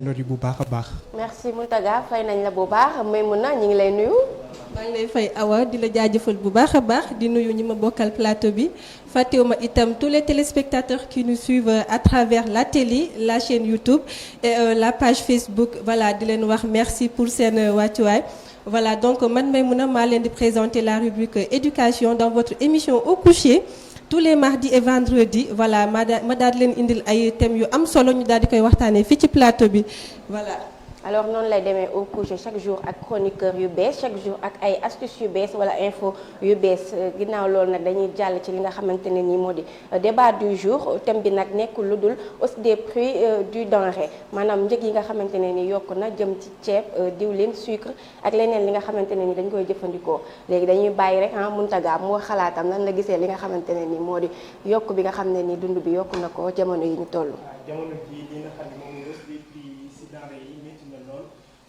nori bu baax a baax. merci Mountaga fay nañ la bu baax Maimouna ñi ngi lay nuyu. maa ngi lay fay Awa di la jaajëfal bu baax a baax di nuyu ñi ma bokkal plateau bi fàttewuma itam tous les téléspectateurs qui nous suivent à travers la télé la chaîne YouTube et la page Facebook voilà di leen wax merci pour seen wàccuwaay. Voilà donc man Maimouna maa leen di présenter la rubrique éducation dans votre émission Au coucher tous les mardis et vendredis voilà ma daal di leen indil ay thèmes yu am solo ñu daal di koy waxtaanee fii ci plateau bi voilà. alors noonu lay demee au coucher chaque jour ak chroniqueur yu bees chaque jour ak ay astuces yu bees wala info yu bees ginnaaw loolu nag dañuy jàll ci li nga xamante ne nii moo di débat du jour thème bi nag nekkul lu dul hausse des prix du denrée maanaam njëg yi nga xamante ne ni yokk na jëm ci ceeb diwlin sucre ak leneen li nga xamante ne ni dañ koy jëfandikoo léegi dañuy bàyyi rek Mountaga moo xalaatam nan la gisee li nga xamante ne ni moo di yokk bi nga xam ne ni dund bi yokk na ko jamono yi ñu toll. jamono jii li nga xam ne moom mooy hausse des prix si denrée yi métti na lool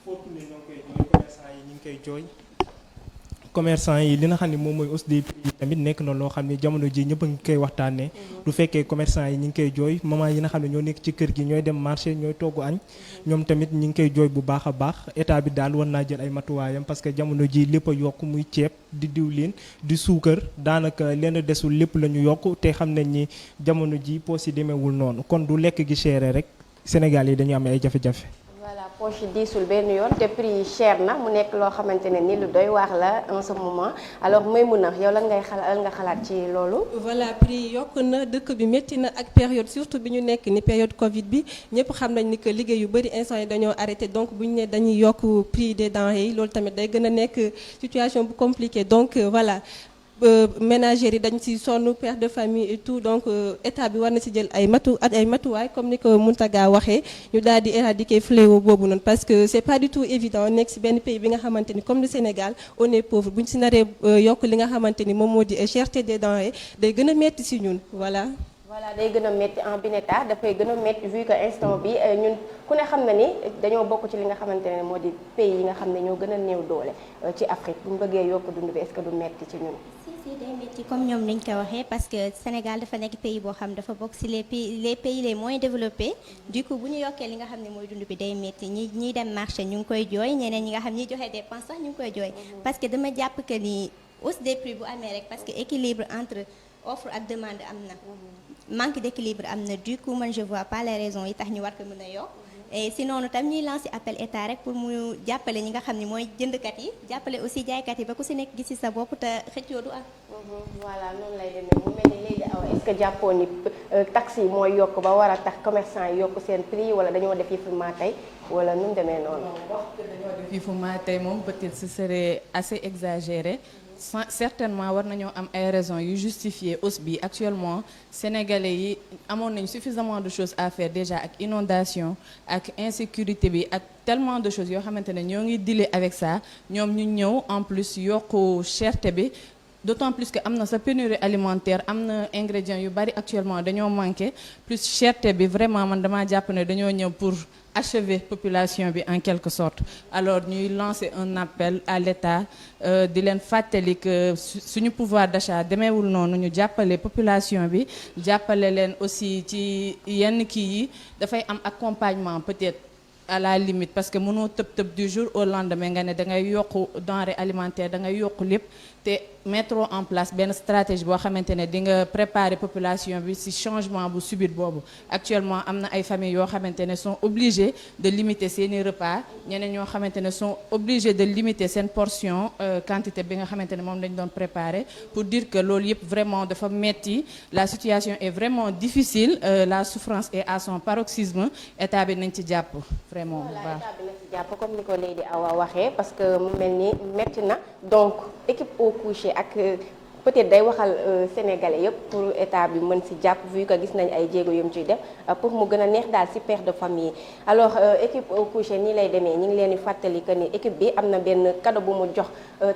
foofu ne ñoo koy jooy commerçant yi ñu ngi koy jooy. commerçant yi li nga xam ne moom mooy hausse des prix yi tamit nekk na loo xam ne jamono ji ñëpp a ngi koy waxtaanee. du fekkee commerçant yi ñu ngi koy jooy maman yi nga xam ne ñoo nekk ci kër gi ñooy dem marché ñooy togg añ ñoom tamit ñu ngi koy jooy bu baax a baax état bi daal war naa jël ay matuwaayam parce que jamono ji lépp a yokk muy ceeb di diwlin di suukar daanaka lenn desul lépp la ñu yokk te xam nañ ni jamono ji poos yi demeewul noonu kon du lekk gi chéré rek Sénégal yi dañu am ay jafe-jafe. poche diisul benn yoon te prix yi cher na mu nekk loo xamante ne ni lu doy waar la en ce moment alors Maimouna yow lan nga xalaat ci loolu. voilà prix yokk na dëkk bi métti na ak période surtout bi ñu nekk ni période Covid bi ñëpp xam nañ ni que liggéey yu bëri instant yi dañoo arrêté donc bu ñu ne dañuy yokk prix des denrées yi loolu tamit day gën a nekk situation bu compliquée donc voilà. ménagères yi dañ ci sonn père de famille et tout donc état bi war na ci jël ay matuwaay comme ni ko Mountaga waxee ñu daal di éradiquer fléau boobu noonu parce que c'est pas du tout évident nekk ci benn pays bi nga xamante ni comme le Sénégal on est pauvre bu ñu ci naree yokk li nga xamante ni moom moo di cherté des denrées day gën a metti ci ñun voilà. voilà day gën a métti en bineta dafay gën a métti vu que instant bi ñun ku ne xam na ni dañoo bokk ci li nga xamante ne moo di pays yi nga xam ne ñoo gën a néew doole ci Afrique bu ñu bëggee yokk dund bi est-ce que du métti ci ñun. si day métti comme ñoom niñ ko waxee parce que Sénégal dafa nekk pays boo xam dafa bokk ci les pays les moins développés du coup bu ñu yokkee li nga xam ne mooy dund bi day métti ñiy dem marché ñu ngi koy jooy ñeneen ñi nga xam ñiy joxe dépense sax ñu ngi koy jooy parce que dama jàpp que ni hausse des prix bu amee rek parce que équilibre entre offre ak demande am na manque d'équilibre am na du coup man je vois pas les raisons yi tax ñu war ko mën a yokk et sinon tam ñuy lancer appel état rek pour mu jàppale ñi nga xam ne mooy jëndkat yi jàppale aussi jaaykat yi ba ku si nekk gis ci sa bopp te xëccoo du am. voilà noonu lay demee mu mel ni léegi aw est-ce que jàppoon ni taxes yi mooy yokk ba war a tax commerçant yi yokk seen prix wala dañoo def yëfu maa tey wala nu mu demee noonu. dañoo def yëfu maa tey moom peut-être ce serait assez exagéré. certainement war nañoo am ay raisons yu justifier hausse bi actuellement sénégalais yi amoon nañ suffisamment de choses à faire déjà ak inondation ak insécurité bi ak tellement de choses yoo xamante ne ñoo ngi dealer avec ça ñoom ñu ñëw en plus yokku cherté bi d'autant plus que am na sa pénurie alimentaire am na ingrédients yu bari actuellement dañoo manqué plus cherté bi vraiment man damaa jàpp ne dañoo ñëw pour achever population bi en quelque sorte alors ñuy lancer un appel à l'État di leen fàttali que suñu pouvoir d'achat demeewul noonu ñu jàppale population bi jàppale leen aussi ci yenn kii yi dafay am accompagnement peut-être à la limite parce que mënoo tëb du jour au lendemain nga ne da ngay yokku denrée alimentaire da ngay yokku lépp te mettre en place benn stratégie boo xamante ne di nga préparer population bi ci changement bu subit boobu actuellement am na ay familles yoo xamante ne sont obligées de limiter seeni repas ñeneen ñoo xamante ne sont obligés de limiter seen portion quantité bi nga xamante ne moom lañ doon préparer pour dire que loolu yëpp vraiment dafa metti la situation est vraiment difficile la souffrance est à son paroxysme état bi nañ ci jàpp vraiment bu baax. état bi nañ ci jàpp comme ni ko Lady Awa waxee parce que mu mel ni metti na donc équipe au coucher ak peut-être day waxal sénégalais yëpp pour état bi mën ci jàpp vu que gis nañ ay jéego yum ciy def pour mu gën a neex daal ci père de famille alors équipe au coucher nii lay demee ñi ngi leen di fàttali que ni équipe bi am na benn cadeau bu mu jox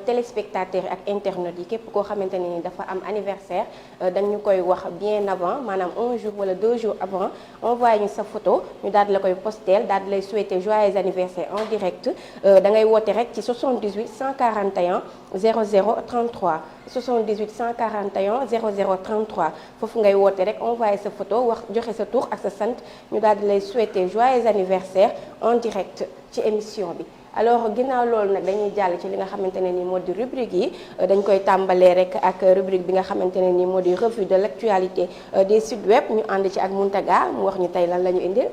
téléspectateurs ak internautes yi képp koo xamante ne ni dafa am anniversaire dañu koy wax bien avant maanaam 1 jour wala 2 jours avant envoyé ñu sa photo ñu daal di la koy postel daal di lay souhaiter joyeux anniversaire en direct da ngay woote rek ci 78 141 00 33 78 141 00 33 foofu ngay woote rek envoyé sa photo wax joxe sa tur ak sa sant ñu daal di lay souhaiter joyeux anniversaire en direct ci émission bi. alors ginnaaw loolu nag dañuy jàll ci li nga xamante ne nii moo di rubrique yi dañ koy tàmbalee rek ak rubrique bi nga xamante ne nii moo di revue de l'actualité des sites web ñu ànd ci ak Mountaga mu wax ñu tey lan la ñu indil.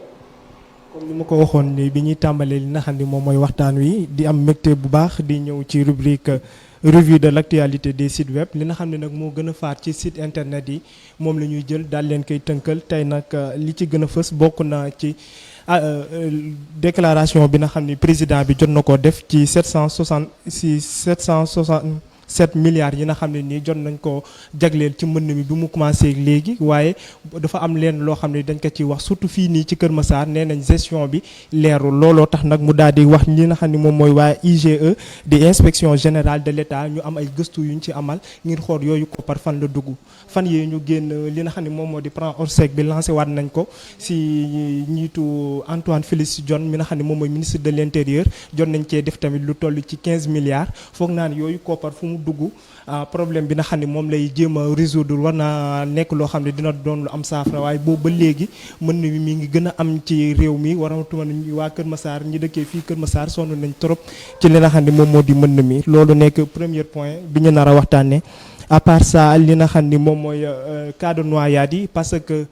comme ni ma ko waxoon ni bi ñuy tàmbalee li nga xam ni moom mooy waxtaan wi di am mbégte bu baax di ñëw ci rubrique revue de l'actualité des sites web li nga xam ne nag moo gën a faar ci site internet yi moom la ñuy jël daal leen koy tënkal tey nag li ci gën a fës bokk na ci déclaration bi nga xam ni président bi jot na ko def ci 767 milliards yi nga xam ne nii jot nañ ko jagleel ci mbënn mi bi mu commencé léegi waaye dafa am leen loo xam ne dañ ko ci wax surtout fii nii ci Kër Massar nee nañ gestion bi leerul looloo tax nag mu daal di wax li nga xam ne moom mooy waa IGE di inspection générale de l'État ñu am ay gëstu yuñ ci amal ngir xool yooyu koppar fan la dugg fan yee ñu génn li nga xam ne moom moo di plan Orsec bi lancé waat nañ ko si ñiitu Antoine Félix Diome mi nga xam ne moom mooy ministre de l'intérieur jot nañ cee def tamit lu toll ci 15 milliards foog naa ne yooyu koppar fu mu dugg problème bi nga xam ne moom lay jéem a résoudre war naa nekk loo xam ne dina doon lu am saafara waaye boobu ba léegi mën na mi ngi gën a am ci réew mi waratuma waa Kër Massar ñi dëkkee fii Kër Massar sonn nañ trop ci li nga xam ne moom moo di mën mi loolu nekk premier point bi ñu nar a waxtaanee à part ça li nga xam ni moom mooy cas de noyade yi parce que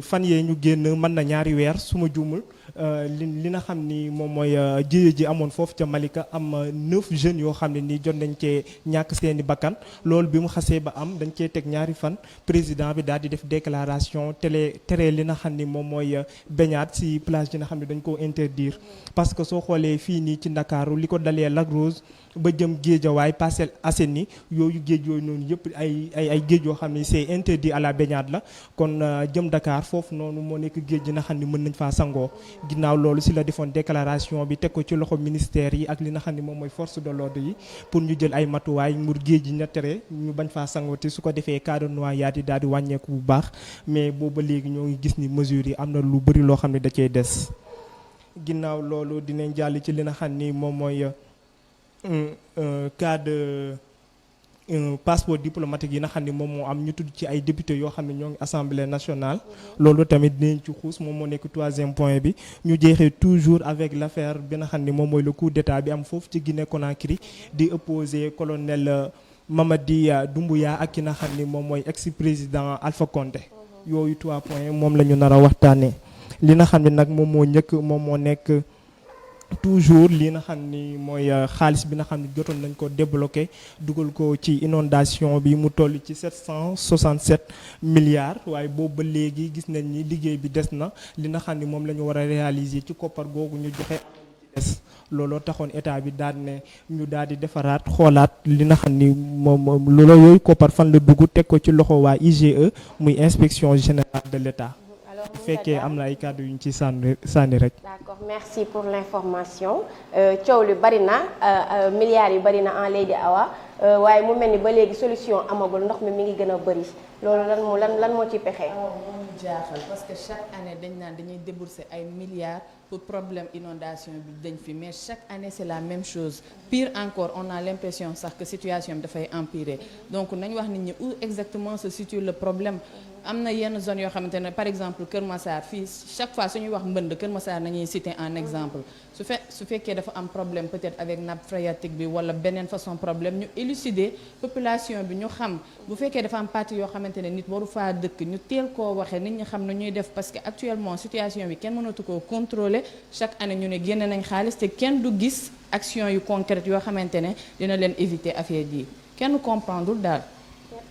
fan yee ñu génn mën na ñaari weer su ma juumul li nga xam ni moom mooy jéye ji amoon foofu ca Malika am 9 jeunes yoo xam ne nii jot nañ cee ñàkk seeni bakkan loolu bi mu xasee ba am dañ cee teg ñaari fan président bi daal di def déclaration tere li nga xam ni moom mooy baignade ci plage yi nga xam ne dañ koo interdire parce que soo xoolee fii nii ci Ndakaaru li ko dalee Lac Rose ba jëm Guédiawaye Parcelles Assainies yooyu géej yooyu noonu yëpp ay géej yoo xam ne c'est interdit à la baignade la kon jëm Dakar foofu noonu moo nekk géej gi nga xam ne mën nañ faa sangoo ginnaaw loolu si la defoon déclaration bi teg ko ci loxo ministère yi ak li nga xam ne moom mooy force de l'ordre yi pour ñu jël ay matuwaay ngir géej yi ña tere ñu bañ faa sangoo te su ko defee cas de noyade yi daal di wàññeeku bu baax mais booba léegi ñoo ngi gis ni mesures yi am na lu bëri loo xam ne da cee des ginnaaw loolu dinañ jàll ci li nga xam ni moom mooy cas de passeport diplomatique yi nga xam ne moom moo am ñu tudd ci ay député yoo xam ne ñoo ngi assemblée nationale loolu tamit dinañ ci xuus moom moo nekk troisième point bi ñu jeexee toujours avec l'affaire bi nga xam ne moom mooy le coup d'état bi am foofu ci Guinée Conakry di opposé colonel Mamadi Doumbouya ak ki nga xam ni moom mooy ex président Alpha Condé yooyu 3 points moom la ñu nar a waxtaanee li nga xam ne nag moom moo njëkk moom moo nekk toujours li nga xam ni mooy xaalis bi nga xam ne jotoon nañ ko débloqué dugal ko ci inondation bi mu toll ci 767 milliards waaye boobu ba léegi gis nañ ni liggéey bi des na li nga xam ni moom la ñu war a réaliser ci koppar googu ñu joxe ci des looloo taxoon état bi daal ne ñu daal di defaraat xoolaat li nga xam ni moom looloo yooyu koppar fan la dugg teg ko ci loxo waa IGE muy inspection générale de l'État bu fekkee am na ay kàddu yu ñu ci sànni rek. d'accord merci pour l'information coow lu bari na milliards yu bari na en Lady Awa waaye mu mel ni ba léegi solution amagul ndox mi ngi gën a bari loolu lan moo ci pexe. moo ñu jaaxal parce que chaque année dañ naan dañuy débourser ay milliards pour problème inondation bi dañ fi mais chaque année c'est la même chose pire encore on a l'impression sax que situation bi dafay empirer donc nañ wax nit ñi où exactement se situe le problème. am na yenn zone yoo xamante ne par exemple Kër Massar fii chaque fois suñuy wax mbënd Kër Massar nañuy citer en exemple su fekkee dafa am problème peut-être avec nappe phréatique bi wala beneen façon problème ñu élucider population bi ñu xam bu fekkee dafa am partie yoo xamante ne nit waru faa dëkk ñu teel koo waxee nit ñi xam na ñuy def parce que actuellement situation bi kenn mënatu koo contrôler chaque année ñu ne génne nañ xaalis te kenn du gis action yu concrètes yoo xamante ne dina leen éviter affaire yi kenn comprendre daal.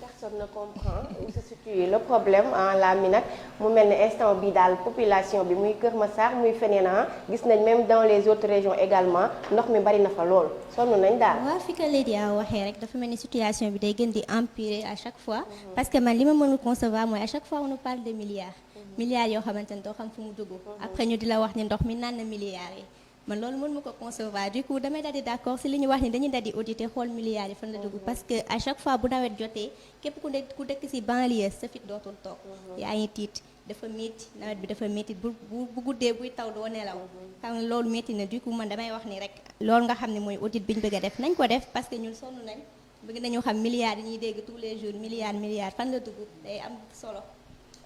Personne ne comprend où se situe le problème en la mi nag mu mel ne instant bi daal population bi muy Kër Massar muy feneen gis nañ même dans les autres régions également ndox mi bari na fa lool sonn nañ daal. waaw fi ko Lady Awa waxee rek dafa mel ni situation bi day gën di empirer à chaque fois parce que man li ma mënul concevoir mooy à chaque fois on nous parle de milliards yoo xamante ne doo xam fu mu dugg après ñu di la wax ni ndox mi naan na milliards yi. man loolu mën ma ko concevoir du coup damay daal di d'accord si li ñu wax ni dañuy daal di auditer xool milliards yi fan la dugg parce que à chaque fois bu nawet jotee képp ku dëkk si banlieue sa fit dootul toog yaa ngi tiit dafa métti nawet bi dafa métti bu guddee buy taw doo nelaw xam nga loolu métti na du coup man damay wax ni rek loolu nga xam ne mooy audit bi ñu bëgg a def nañ ko def parce que ñun sonn nañ bëgg nañu xam milliards yi ñuy dégg tous les jours milliards fan la dugg day am solo.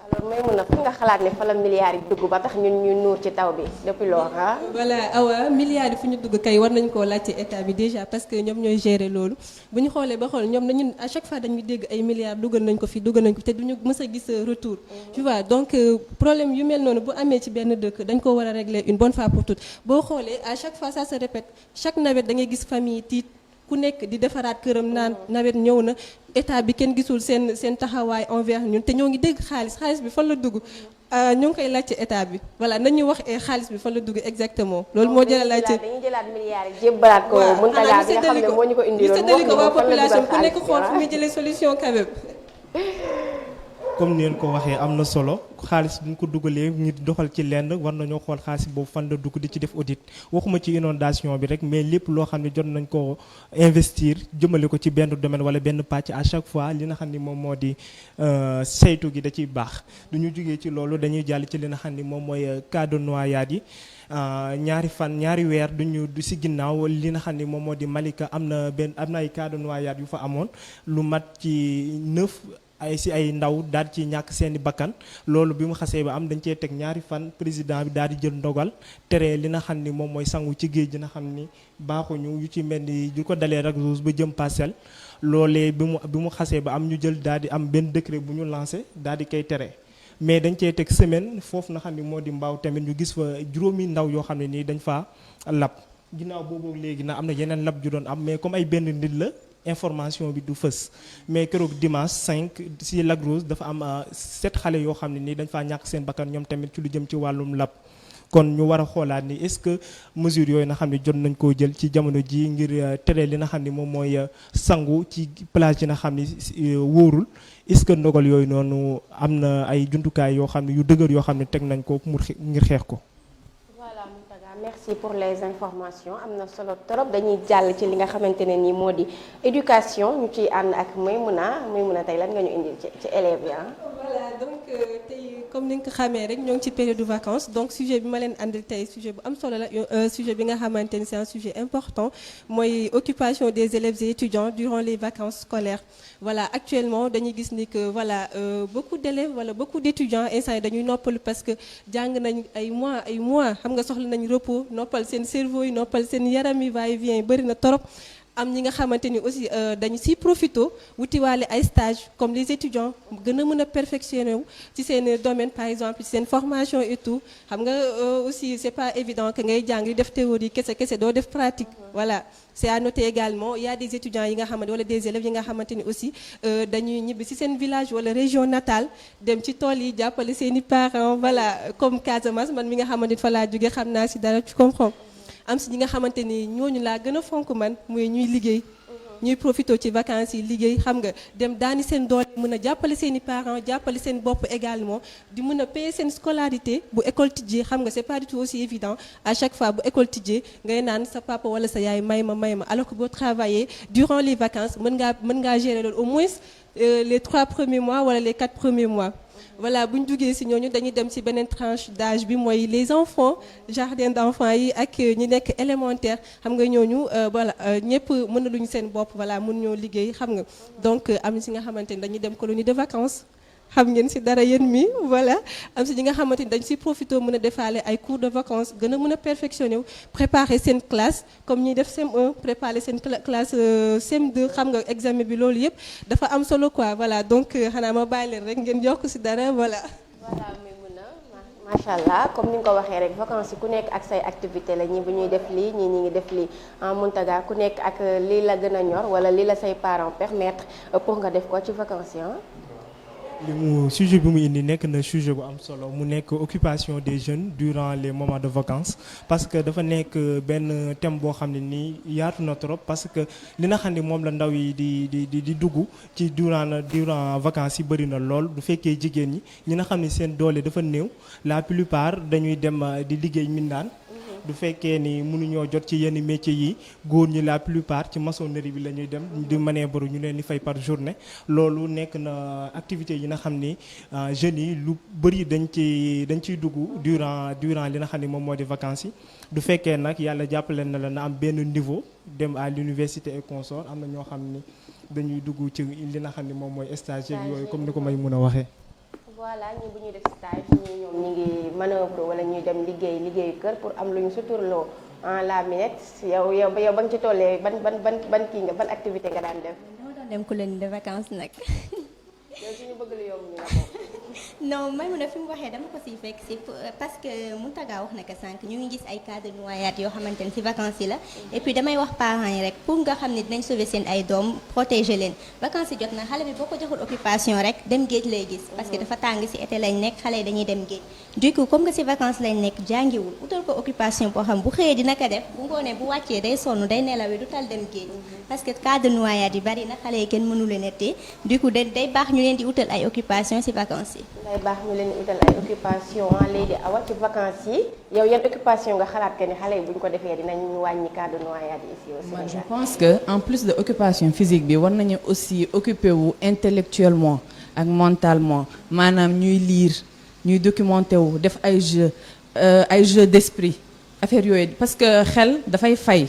alors Maimouna fi nga xalaat ne fa la milliards yi dugg ba tax ñun ñu nuur ci taw bi depuis lors ah. voilà Awa milliards yi fu ñu dugg kay war nañu koo laajte état bi déjà parce que ñoom ñooy gérer loolu bu ñu xoolee ba xool ñoom dañu à chaque fois dañuy dégg ay milliards dugal nañ ko fi te duñu mës a gis retour. tu vois donc problème yu mel noonu bu amee ci benn dëkk dañ ko war a régler une bonne fois pour toutes boo xoolee à chaque fois ça se répète chaque nawet da ngay gis famille tiit ku nekk di defaraat këram naan nawet ñëw na état bi kenn gisul seen taxawaay envers ñun te ñoo ngi dégg xaalis bi fan la dugg ñoo ngi koy laajte état bi voilà nañu wax xaalis bi fan la dugg exactement. loolu moo jël laajte dañuy jëlaat milliards yi jébbalaat ko Mountaga bi nga xam ne moo ñu ko indi loolu ñu séddale ko waa population ku nekk xool fu muy jëlee solution quand même. comme ni ngeen ko waxee am na solo xaalis bu ñu ko dugalee ngir doxal ci lenn war nañoo xool xaalis boobu fan la dugg di ci def audit waxuma ci inondation bi rek mais lépp loo xam ne jot nañ ko investir jëmale ko ci benn domaine wala benn pàcc à chaque fois li nga xam ni moom moo di saytu gi da ciy baax du ñu jógee ci loolu dañuy jàll ci li nga xam ni moom mooy cas de noyade yi ñaari weer du si ginnaaw li nga xam ni moom moo di Malika am na ay cas de noyade yu fa amoon lu mat ci 9 ay ndaw daal ci ñàkk seeni bakkan loolu bi mu xasee ba am dañ cee teg ñaari fan président bi daal di jël ndogal tere li nga xam ni moom mooy sangu ci géej gi nga xam ni baaxuñu yu ci mel ni du ko dalee rek Rouge ba jëm Parcelles loolee bi mu xasee ba am ñu jël daal di am benn décret bu ñu lancé daal di koy tere mais dañ cee teg semaine foofu nga xam ni moo di mbaaw tamit ñu gis fa juróomi ndaw yoo xam ne nii dañ faa lab ginnaaw boobu léegi na am na yeneen lab ju doon am mais comme ay benn nit la information bi du fës mais keroog dimanche 5 si Lac Rose dafa am 7 xale yoo xam ne nii dañ faa ñàkk seen bakkan ñoom tamit ci lu jëm ci wàllum lab kon ñu war a xoolaat ni est-ce que mesures yooyu nga xam ne jot nañ koo jël ci jamono ji ngir tere li nga xam ne moom mooy sangu ci plage yi nga xam ni wóorul est-ce que ndogal yooyu noonu am na ay jumtukaay yoo xam ne yu dëgër yoo xam ne teg nañ ko ngir xeex ko. merci pour les informations am na solo trop dañuy jàll ci li nga xamante ne nii moo di éducation ñu ciy ànd ak Maimouna tey lan nga ñu indil ci élèves yi voilà donc tey comme ni nga ko xamee rek ñoo ngi ci période de vacances donc sujet bi ma leen andil tey sujet bu am solo la sujet bi nga xamante ni c'est un sujet important mooy occupation des élèves et étudiants durant les vacances scolaires voilà actuellement dañuy gis ni que voilà beaucoup d'élèves wala beaucoup d'étudiants instant yi dañuy noppalu parce que jàng nañ ay mois xam nga soxla nañ repos noppal seen cerveau yi noppal seen yaram yi va-et-vient yi bëri na torop am ñi nga xamante ni aussi dañu siy profito wutiwaale ay stage comme les étudiants gën a mën a perfectionner wu ci seen domaine par exemple ci seen formation et tout xam nga aussi c'est pas évident que ngay jàng di def théorie kese doo def pratique voilà c'est à noter également il y a des étudiants yi nga xamante wala des élèves yi nga xamante ni aussi dañuy ñibbi ci seen village wala région natale dem ci tool yi jàppale seeni parents voilà comme Casamance man mi nga xamante ni fa laa jóge xam naa ci dara tu comprends am si ñi nga xamante ni ñooñu laa gën a fonk man muy ñuy liggéey ñuy profité ci vacances yi liggéey xam nga dem daani seen doole mën a jàppale seen i parents jàppale seen bopp également di mën a payer seen scolarité bu école tijjee xam nga c'est pas du tout aussi évident à chaque fois bu école tijjee ngay naan sa papa wala sa yaay may ma alors que boo travailler durant les vacances mën ngaa gérer loolu au moins les 3 premiers mois wala les 4 premiers mois. voilà bu ñu duggee ci ñooñu dañuy dem ci beneen tranche d'âge bi mooy les enfants jardin d'enfants yi ak ñi nekk élémentaire xam nga ñooñu voilà ñëpp mënaluñu seen bopp voilà mën ñoo liggéey xam nga donc am na ci nga xamante ni dañuy dem colonie de vacances xam ngeen ci dara yéen mi voilà am ci ñi nga xamante ni dañ ci profité mën a defaale ay cours de vacances gën a mën a perfectionner wu préparer seen classe comme ñuy def CM1 préparer seen classe CM2 xam nga examen bi loolu yëpp dafa am solo quoi voilà donc xanaa ma bàyyi leen rek ngeen yokk ci dara voilà. voilà Maimouna macha allah comme ni nga ko waxee rek vacances yi ku nekk ak say activité la ñi bu ñuy def lii ñi ngi def lii en Mountaga ku nekk ak lii la gën a ñor wala lii la say parents permettre pour nga def ko ci vacances yi sujet bi mu indi nekk na sujet bu am solo mu nekk occupation des jeunes durant les moments de vacances parce que dafa nekk benn thème boo xam ne nii yaatu na trop parce que li nga xam ne moom la ndaw yi di dugg ci durant vacances yi bëri na lool bu fekkee jigéen ñi nga xam ne seen doole dafa néew la plupart dañuy dem di liggéey mindaan du fekkee ni mënuñoo jot ci yenn métiers yi góor ñi la plupart ci maçonnerie bi la ñuy dem di manœuvre ñu leen di fay par journée loolu nekk na activité yi nga xam ni jeunes yi lu bëri dañ ciy dugg durant li nga xam ni moom moo di vacances yi du fekkee nag yàlla jàppale na la na am benn niveau dem à l'université et consort am na ñoo xam ni dañuy dugg ci li nga xam ne moom mooy stage yooyu comme ni ko may mun a waxee. voilà ñi bu ñuy def stage ñi ñoom ñi ngi manœuvre wala ñuy dem liggéeyu kër pour am lu ñu suturloo en la minute yow ba nga ci tollee ban kii nga ban activité nga daan def. dama doon dem colonie de vacances nag. yow suñu bëgg lu yomb ñu la ko. non may mun a fi mu waxee dama ko siy fekk si parce que Mountaga wax na ko sànq ñu ngi gis ay cas de noyade yoo xamante ne si vacances yi la et puis damay wax parents yi rek pour nga xam ne dinañ sauver seen ay doom protéger leen vacances yi jot na xale bi boo ko joxul occupation rek dem géej lay gis parce que dafa tàng si été lañ nekk xale yi dañuy dem géej du coup comme que si vacances lañ nekk jàngiwul utal ko occupation boo xam bu xëyee dina ko def bu ngoonee bu wàccee day sonn day nelawee du tal dem géej parce que cas de noyade yi bari na xale yi kenn mënu leen a téye du coup day baax ñu leen di utal ay occupation si vacances yi. day baax ñu leen di utal ay occupation Lady Awa ci vacances yi yow yan occupation nga xalaat que ni xale yi bu ñu ko defee dinañ wàññi cas de noyade ici au Sénégal. Je pense que en plus de occupation physique bi war nañu aussi occuper wu intellectuellement ak mentalement maanaam ñuy lire ñuy documenter wu def ay jeux d'esprit affaire yooyu parce que xel dafay fay.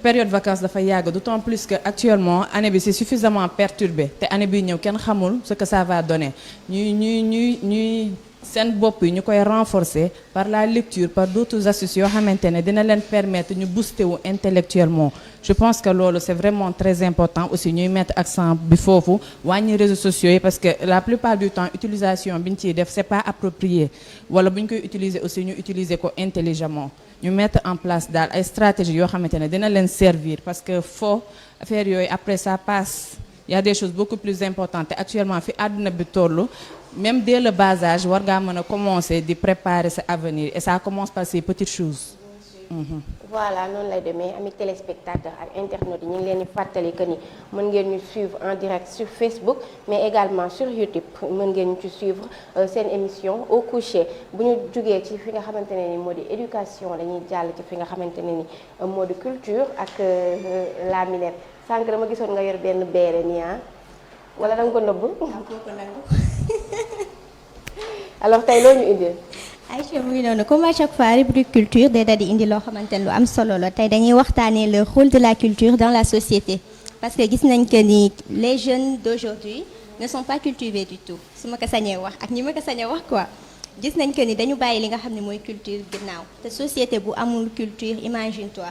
Période vacances dafa yàgg d'autant plus que actuellement année bi c'est suffisamment perturbé te année bi ñëw kenn xamul ce que ça va donner ñuy seen bopp yi ñu koy renforcer par la lecture par d'autres astuces yoo xamante ne dina leen permettre ñu booster wu intellectuellement je pense que loolu c'est vraiment très important aussi ñuy mettre accent bi foofu wàññi réseaux sociaux yi parce que la plupart du temps utilisation bi ñu ciy def c'est pas approprié wala bu ñu koy utiliser aussi ñu utiliser ko intelligemment ñu mettre en place daal ay stratégies yoo xamante ne dina leen servir parce que affaire yooyu après ça passe il y a des choses beaucoup plus importantes te actuellement fi àdduna bi tollu même dès le bas âge war ngaa mën a commencer di préparer sa avenir et ça commence par ces petites choses. Voilà noonu lay demee ami téléspectateurs ak internautes yi ñu ngi leen di fàttali que ni mën ngeen ñu suivre en direct sur Facebook mais également sur YouTube mën ngeen ñu ci suivre seen émission au coucher bu ñu jugee ci fi nga xamante ne ni moo di éducation dañuy jàll ci fi nga xamante ne ni moo di culture ak la Minette sànq dama gisoon nga yor benn beere nii wala danga ko nëbb. alors tey loo ñu indil. Aïcha mu ngi noonu comme à chaque fois rubrique culture day daal di indi loo xamante ne lu am solo la tey dañuy waxtaanee le rôle de la culture dans la société parce que gis nañ que ni les jeunes d'aujourd'hui ne sont pas cultivés du tout su ma ko sañee wax ak ñi ma ko sañee wax quoi gis nañ que ni dañu bàyyi li nga xam ne mooy culture ginnaaw te société bu amul culture imagine toi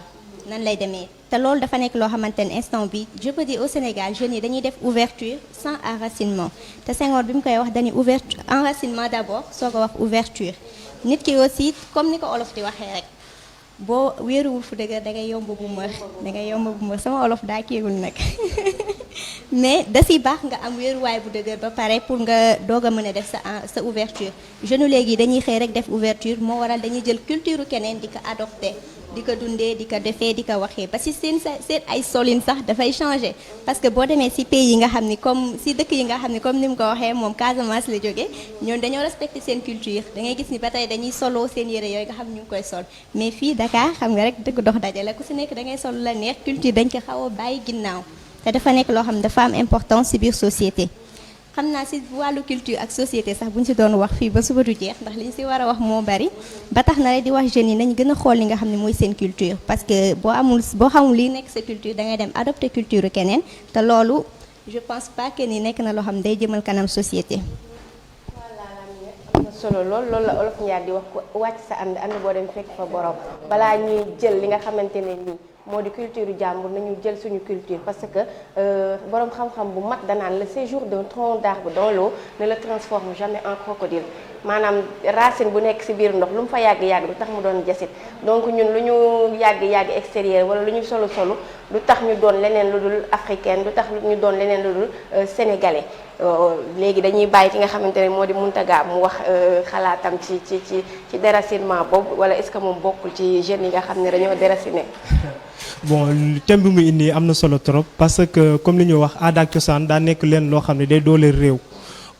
nan lay demee te loolu dafa nekk loo xamante ne instant bi je peux dire au Sénégal jeunes yi dañuy def ouverture sans enracinement te Senghor bi mu koy wax dañuy ouverture enracinement d'abord soo ko wax ouverture nit ki aussi comme ni ko olof di waxee rek boo wéeruwul fu dëgër da ngay yomb bu mër sama olof daa kiirul nag mais da si baax nga am wéeruwaay bu dëgër ba pare pour nga doog a mën a def sa ouverture jeune léegi dañuy xëy rek def ouverture moo waral dañuy jël culture keneen di ko adopté di ko dundee di ko defee di ko waxee parce que seen ay solin sax dafay changer parce que boo demee si pays yi nga xam ni comme si dëkk yi nga xam ni comme ni mu ko waxee moom Casamance la jógee ñoom dañoo respecté seen culture da ngay gis ni ba tey dañuy solo seen yére yooyu nga xam ni ñu ngi koy sol mais fii Dakar xam nga rek dëkk dox daje la ku si nekk da ngay sol la neex culture dañ ko xaw a bàyyi ginnaaw te dafa nekk loo xam ne dafa am importance si biir société xam naa si wàllu culture ak société sax bu ñu si doon wax fii ba suba du jeex ndax li ñu si war a wax moo bari ba tax na rek di wax jeunes yi nañ gën a xool li nga xam ne mooy seen culture parce que boo xamul lii nekk sa culture da ngay dem adopter culture keneen te loolu je pense pas que ni nekk na loo xam ne day jëmal kanam société. voilà am na solo loolu la olof Ndiaye di wax ku wàcc sa ànd boo dem fekk fa borom balaa ñuy jël li nga xamante ne nii. moo di culture jàmbur nañu jël suñu culture parce que boroom xam-xam bu mag danaan le séjour d'un tronc d'arbre dans l'eau ne le transforme jamais en crocodile maanaam racine bu nekk ci biir ndox lu mu fa yàgg-yàgg du tax mu doon jasit donc ñun lu ñu yàgg-yàgg extérieur wala lu ñu solu du tax ñu doon leneen lu dul africaine du tax ñu doon leneen lu dul sénégalais léegi dañuy bàyyi ci nga xamante ne moo di Mountaga mu wax xalaatam ci déracinement boobu wala est-ce que moom bokkul ci jeunes yi nga xam ne dañoo déraciné. bon thème bi mu indi am na solo trop parce que comme li ñuy wax aada ak cosaan daa nekk leen loo xam ne day dooleel réew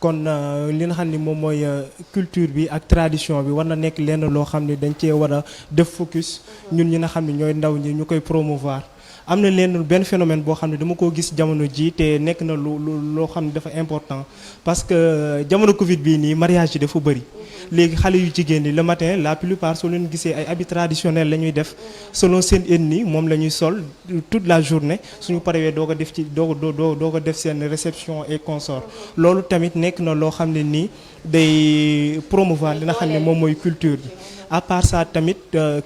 kon li nga xam ni moom mooy culture bi ak tradition bi war na nekk lenn loo xam ne dañ cee war a def focus ñun ñi nga xam ne ñooy ndaw ñi ñu koy promouvoir. am na leen benn phénomène boo xam ne dama koo gis jamono ji te nekk na loo xam ne dafa important parce que jamono Covid bii nii mariage yi dafa bëri léegi xale yu jigéen ñi le matin la plupart soo leen gisee ay habits traditionnels la ñuy def selon seen ethnie moom la ñuy sol toute la journée suñu parewee doo ko def ci doo ko def seen réception et consort loolu tamit nekk na loo xam ne nii day promouvoir li nga xam ne moom mooy culture bi à part ça tamit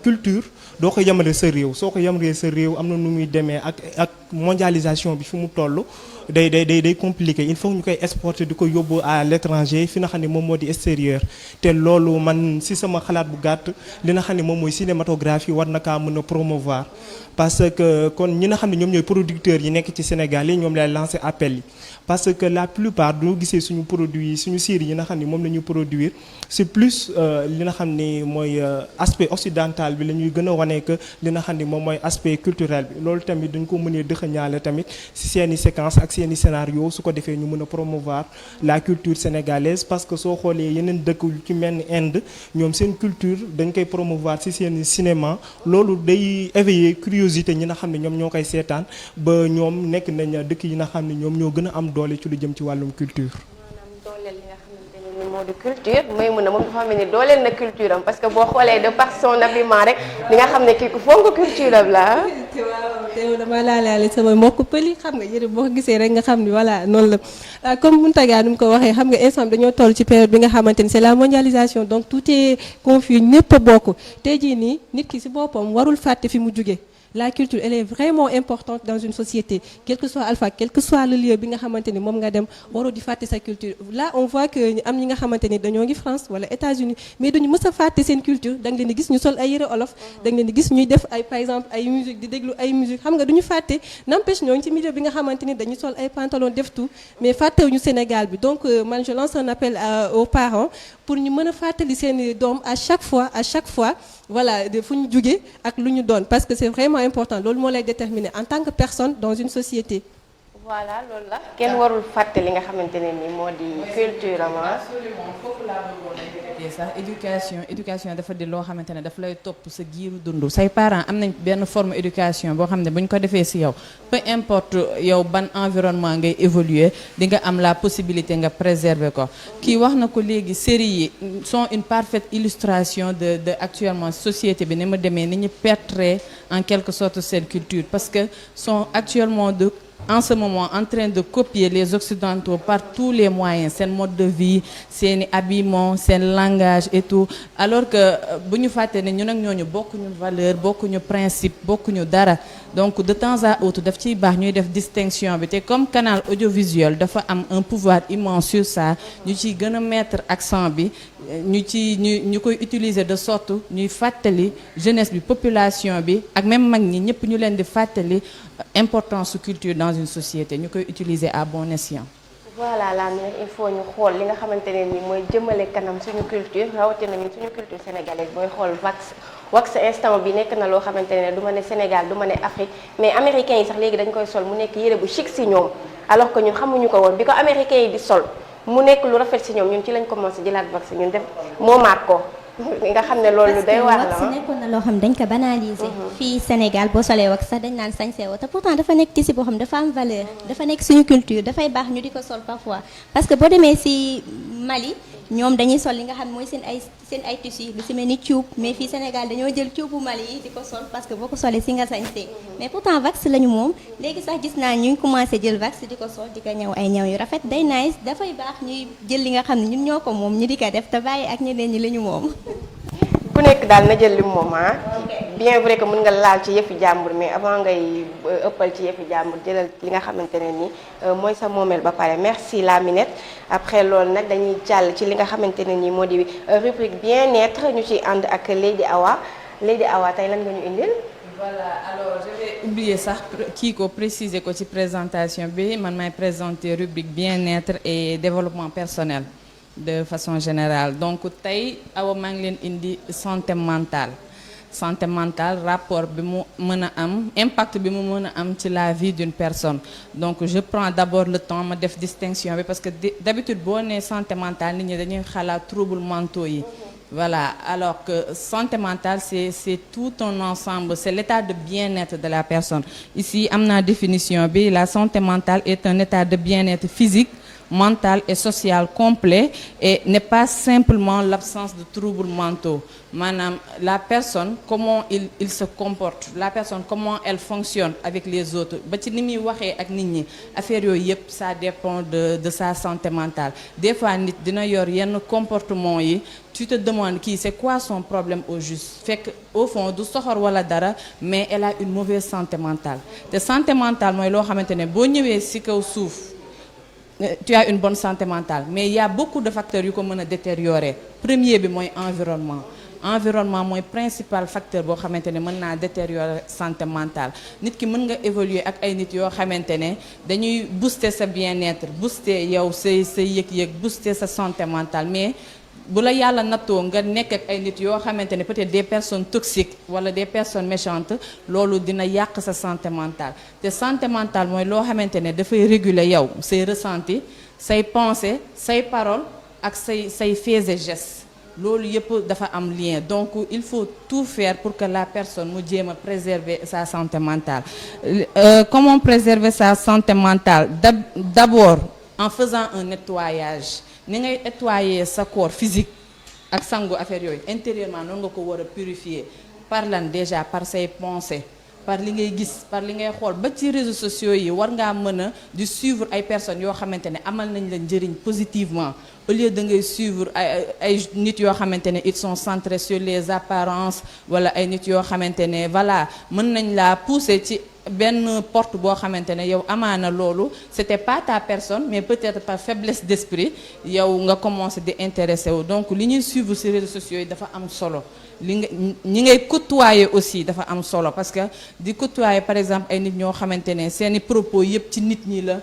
culture doo ko yemale sa réew soo ko yemalee sa réew am na nu muy demee ak mondialisation bi fi mu toll day compliqué il faut ñu koy exporter di ko yóbbu à l'étranger fi nga xam ne moom moo di extérieur te loolu man si sama xalaat bu gàtt li nga xam ne moom mooy cinématographie war na kaa mën a promouvoir parce que kon ñi nga xam ne ñoom ñooy producteurs yi nekk ci Sénégal yi ñoom lay lancer appel yi parce que la plupart du gisee suñu produit suñu série yi nga xam ne moom la ñuy produire c'est plus li nga xam ne mooy aspect occidental bi la ñuy gën a wane que li nga xam ne moom mooy aspect culturel bi loolu tamit dañ ko mënee dëxëñaale tamit si seeni séquence ak seeni scénario su ko defee ñu mën a promouvoir la culture sénégalaise parce que soo xoolee yeneen dëkk yu ci mel ni Inde ñoom seen culture dañ koy promouvoir si seeni cinéma loolu day éveiller curiosité ñi nga xam ne ñoom ñoo koy seetaan ba ñoom nekk nañ dëkk yi nga xam ne ñoom ñoo gën a am doole ci lu jëm ci wàllum culture. maanaam dooleel li nga xamante ne ni moo di culture may mun a moom dafa mel ni dooleel na culture am parce que boo xoolee de par son habillement rek li nga xam ne kii ku fonk culture am la te dama laalaale sama mbokk pëli xam nga yëre boo ko gisee rek nga xam ni voilà noonu la comme Mountaga nu mu ko waxee xam nga instant dañoo toll ci période bi nga xamante ni c'est la mondialisation donc tout est confus ñëpp a bokk tey jii nii nit ki ci boppam warul fàtte fi mu jugee. La culture elle est vraiment importante dans une société quel que soit alpha quel que soit le lieu bi nga xamante ni moom nga dem waroo di fàtte sa culture là on voit que am ñi nga xamante ni dañoo ngi France wala États-Unis mais duñu mës a fàtte seen culture da nga leen di gis ñu sol ay yëre olof da nga leen di gis ñuy def ay par exemple ay musique di déglu ay musique xam nga duñu fàtte n'empêche ñoo ngi ci milieu bi nga xamante ni dañu sol ay pantalon def tout mais fàttewuñu Sénégal bi donc man je lance un appel aux parents pour ñu mën a fàttali seen doom à chaque fois voilà fu ñu jóge ak lu ñu doon parce que c'est vraiment important loolu moo lay déterminer en tant que personne dans une société. voilà loolu la kenn warul fàtte li nga xamante ne ni moo di culture am. absolument foofu laa bëggoon a sax éducation dafa di loo xamante ne dafa lay topp sa giiru dund say parents am nañ benn forme éducation boo xam ne bu ñu ko defee ci yow peu importe yow ban environnement ngay évoluer di nga am la possibilité nga préserver ko kii wax na ko léegi séries yi sont une parfaite illustration de actuellement société bi ni mu demee ni ñu perdre en quelque sorte seen culture parce que sont actuellement en ce moment en train de copier les occidentaux par tous les moyens seen mode de vie seen habillement seen langage et tout alors que bu ñu fàtte ne ñun ak ñooñu bokkuñu valeur bokkuñu principe bokkuñu dara donc de temps à autre daf ciy baax ñuy def distinction bi te comme canal audiovisuel dafa am un pouvoir immense sur ça ñu ciy gën a mettre accent bi ñu koy utiliser de sorte ñuy fàttali jeunesse bi population bi ak même mag ñi ñëpp ñu leen di fàttali importance su culture dans une société ñu koy utiliser à bon escient. voilà la nag il faut ñu xool li nga xamante ne ni mooy jëmale kanam suñu culture rawatina ñun suñu culture sénégalaise booy xool wax instant bi nekk na loo xamante ne du ma ne Sénégal du ma ne Afrique mais américains yi sax léegi dañ koy sol mu nekk yére bu chic si ñoom alors que ñun xamuñu ko woon bi ko américains yi di sol mu nekk lu rafet si ñoom ñun ci lañ commencé jëlaat wax ñun def moomaat ko. nga xam ne loolu day wax parce que wax nekkoon na loo xam dañ ko banaliser. fii Sénégal boo solee wax sax dañ naan sañse woo te pourtant dafa nekk tissu boo xam dafa am valeur dafa nekk suñu culture dafay baax ñu di ko sol parfois parce que boo demee si Mali ñoom dañuy sol li nga xam mooy seen ay tissu lu si mel ni cuub mais fii Sénégal dañoo jël cuubu Mali yi di ko sol parce que boo ko solee si nga sañse mais pourtant wax lañu moom léegi sax gis naa ñu ngi commencé jël wax di ko sol di ko ñëw ay ñëw yu rafet day nice dafay baax ñuy jël li nga xam ne ñun ñoo ko moom ñu di ko def te bàyyi ak ñeneen ñi la ñu moom. ku nekk daal na jël li moom bien vrai que mën nga laal ci yëfi jàmbur mais avant ngay ëppal ci yëfi jàmbur jëlal li nga xamante ne ni mooy sa moomeel ba pare merci la Minette après loolu nag dañuy jàll ci li nga xamante ne ni moo di rubrique bien-être ñu ciy ànd ak Lady Awa tey lan nga ñu indil. voilà alors je vais oublier sax kii ko préciser ko ci présentation bi man may présenter rubrique bien-être et développement personnel. De façon générale donc tey Awa maa ngi leen indi santé mentale rapport bi mu mën a am impact bi mu mën a am ci la vie d'une personne donc je prends d'abord le temps ma def distinction bi parce que d'habitude boo nee santé mentale nit ñi dañuy xalaat troubles mentaux yi voilà alors que santé mentale c'est tout un ensemble c'est l'état de bien-être de la personne ici am naa définition bi la santé mentale est un état de bien-être physique mental et social complet et n'est pas simplement l'absence de troubles mentaux. Maanaam la personne comment il se comporte, la personne comment elle fonctionne avec les autres ba ci ni muy waxee ak nit ñi affaire yooyu yëpp ça dépend de sa santé mentale. Des fois nit dina yor yenn comportement yi tu te demandes kii c'est quoi son problème au juste fekk au fond du soxor wala dara mais elle a une mauvaise santé mentale te santé mentale mooy loo xamante ne boo ñëwee ci kaw suuf tu as une bonne santé mentale mais il y a beaucoup de facteurs yu ko mën a détériorer. Premier bi mooy environnement mooy principal facteur boo xamante ne mën naa détériorer santé mentale. Nit ki mën nga évoluer ak ay nit yoo xamante ne dañuy booster sa bien-être booster yow sa yëg-yëg booster sa santé mentale mais bu la yàlla nattoo nga nekk ak ay nit yoo xamante ne peut-être des personnes toxiques wala des personnes méchantes loolu dina yàq sa santé mentale. Te santé mentale mooy loo xamante ne dafay réguler yow say ressenti say pensées say paroles ak say faits et gestes. Loolu yëpp dafa am lien donc il faut tout faire pour que la personne mu jéem a préserver sa santé mentale. Comment préserver sa santé mentale? D'abord en faisant un nettoyage. Ni ngay nettoyer sa corps physique ak sangu affaire yooyu intérieurement noonu nga ko war a purifier par lan déjà par say pensées par li ngay gis par li ngay xool ba ci réseaux sociaux yi war ngaa mën a di suivre ay personnes yoo xamante ne amal nañ la njëriñ positivement au lieu de ngay suivre ay nit yoo xamante ne ils sont centrés sur les apparences wala ay nit yoo xamante ne voilà mën nañ laa pousser ci benn porte boo xamante ne yow amaana loolu c'était pas ta personne mais peut-être par faiblesse d'esprit yow nga commencé di intéressé wu donc li ñuy suivre ci réseaux sociaux yi dafa am solo li nga ñi ngay côtoyer aussi dafa am solo parce que di côtoyer par exemple ay nit ñoo xamante ne seeni propos yépp ci nit ñi la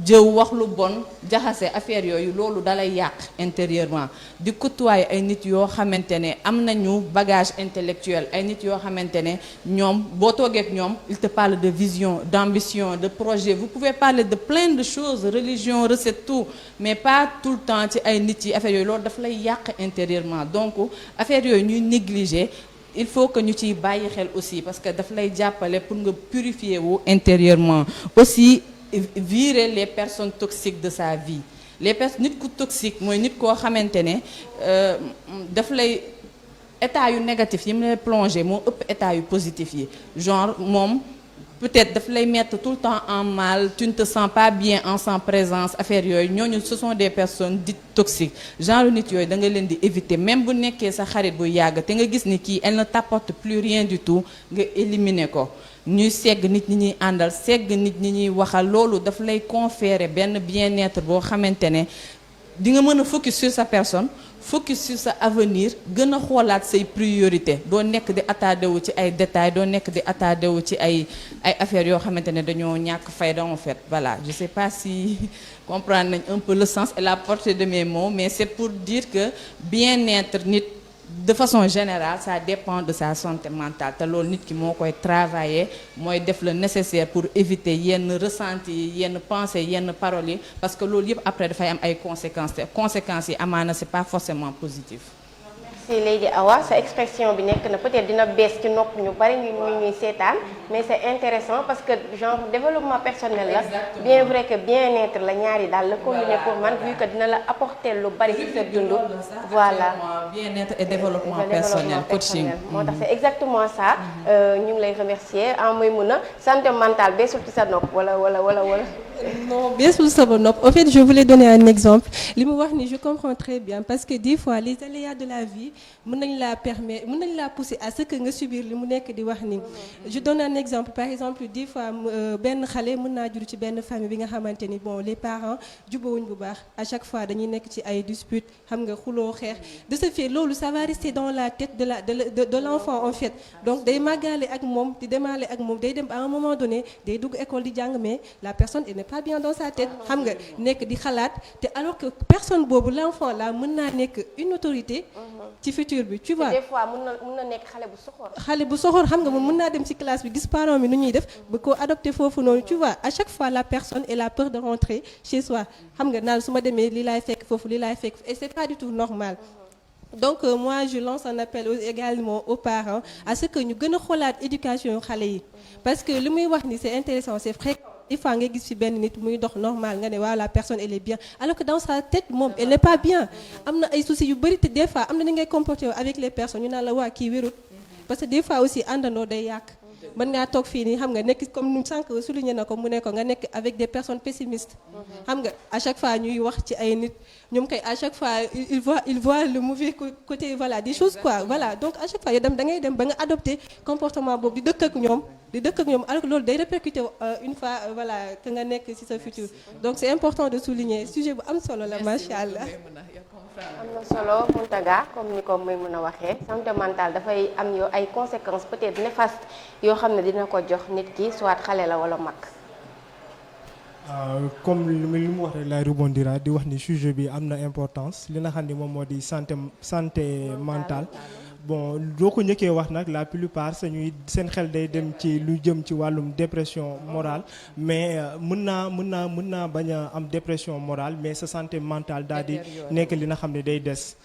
jëw wax lu bon jaxase affaire yooyu loolu dalay yàq intérieurement di côtoyer ay nit yoo xamante ne am nañu bagage intellectuel ay nit yoo xamante ne ñoom boo toogee ak ñoom il te parle de vision d'ambition de projet vous pouvez parler de plein de choses religion recette tout mais pas tout le temps ci ay nit yi affaire yooyu loolu daf lay yàq intérieurement donc affaire yooyu ñuy négliger il faut que ñu ciy bàyyi xel aussi parce que daf lay jàppale pour nga purifier wu intérieurement aussi virer les personnes toxiques de sa vie les personnes nit ku toxique mooy nit koo xamante ne daf lay état yu négatif yi mu lay plonger moo ëpp état yu positif yi genre moom peut-être daf lay mettre tout le temps en mal tu ne te sens pas bien en sa présence affaire yooyu ñooñu ce sont des personnes dites toxiques genre nit yooyu da nga leen di éviter même bu nekkee sa xarit bu yàgg te nga gis ni kii elle ne t'apporte plus rien du tout nga éliminer ko ñuy segg nit ñi ñuy àndal segg nit ñi ñuy waxal loolu daf lay conférer benn bien-être boo xamante ne di nga mën a focus sur sa personne focus sur sa avenir gën a xoolaat say priorité doo nekk di attardé wu ci ay détails doo nekk di attardé wu ci ay affaires yoo xamante ne dañoo ñàkk fayda en fait voilà je sais pas si comprendre nañ un peu le sens et la portée de mes mots mais c'est pour dire que bien-être nit de façon générale ça dépend de sa santé mentale te loolu nit ki moo koy travailler mooy def le nécessaire pour éviter yenn ressenti yi yenn pensées yenn paroles yi parce que loolu yëpp après dafay am ay conséquences te conséquences yi amaana c'est pas forcément positif. Merci Lady Awa sa expression bi nekk na peut-être dina bees ci nopp ñu bari ñu ñuy seetaan mais c'est intéressant parce que genre développement personnel la bien vrai que bien-être la ñaari daal la combiner pour man vu que dina la apporter lu bari ci sa dund voilà bien-être et développement personnel coaching moo tax c'est exactement ça ñu ngi lay remercier en Maïmouna santé mentale beesul ci sa nopp wala non beesul sama nopp en fait je voulais donner un exemple li mu wax ni je comprends très bien parce que des fois les aléas de la vie mën nañ la pousser à ce que nga subir li mu nekk di wax ni je donne un exemple par exemple des fois benn xale mën naa jur ci benn famille bi nga xamante ni bon les parents jubawuñ bu baax à chaque fois dañuy nekk ci ay disputes xam nga xuloo xeex de ce fait loolu ça va rester dans la tête de l'enfant en fait donc day màggaale ak moom di demaale ak moom day dem à un moment donné day dugg école di jàng mais la personne elle n'est pas bien dans sa tête xam nga nekk di xalaat te alors que personne boobu l'enfant là mën naa nekk une autorité ci futur bi tu vois des fois mën na nekk xale bu soxor xam nga moom mën naa dem ci classe bi gis parents mi nu ñuy def ba ko adopté foofu noonu tu vois à chaque fois la personne elle a peur de rentrer chez soi xam nga naan su ma demee li laay fekk foofu li laay fekk et c'est pas du tout normal donc moi je lance un appel également aux parents à ce que ñu gën a xoolaat éducation yu xale yi parce que li muy wax ni c'est intéressant c'est fréquent des fois nga gis fi benn nit muy dox normal nga ne waaw la personne elle est bien alors que dans sa tête moom elle n'est pas bien am na ay soucis yu bëri te des fois am na ni ngay comporter avec les personnes ñu naan la waa kii wérut parce que des fois aussi àndandoo day yàq mën ngaa toog fii nii xam nga nekk comme nu sànq souligné na ko mu ne ko nga nekk avec des personnes pessimistes xam nga à chaque fois ñuy wax ci ay nit ñoom kay à chaque fois il voit le mauvais côté voilà des choses quoi voilà donc à chaque fois yow da ngay dem ba nga adopté comportement boobu di dëkk ak ñoom alors que loolu day répercuté une fois voilà que nga nekk ci sa futur donc c'est important de souligner sujet bu am solo la macha allah. am na solo Mountaga comme ni ko muy mën a waxee santé mentale dafay am yoo ay conséquences peut-être néfastes yoo xam ne dina ko jox nit ki soit xale la wala mag. comme li mu wax rek laay rebondira di wax ni sujet bi am na importance li nga xam ne moom moo di santé mentale. bon doo ko njëkkee wax nag la plupart seen xel day dem ci lu jëm ci wàllum dépression morale mais mën naa bañ a am dépression morale mais sa santé mentale daal di nekk li nga xam ne day des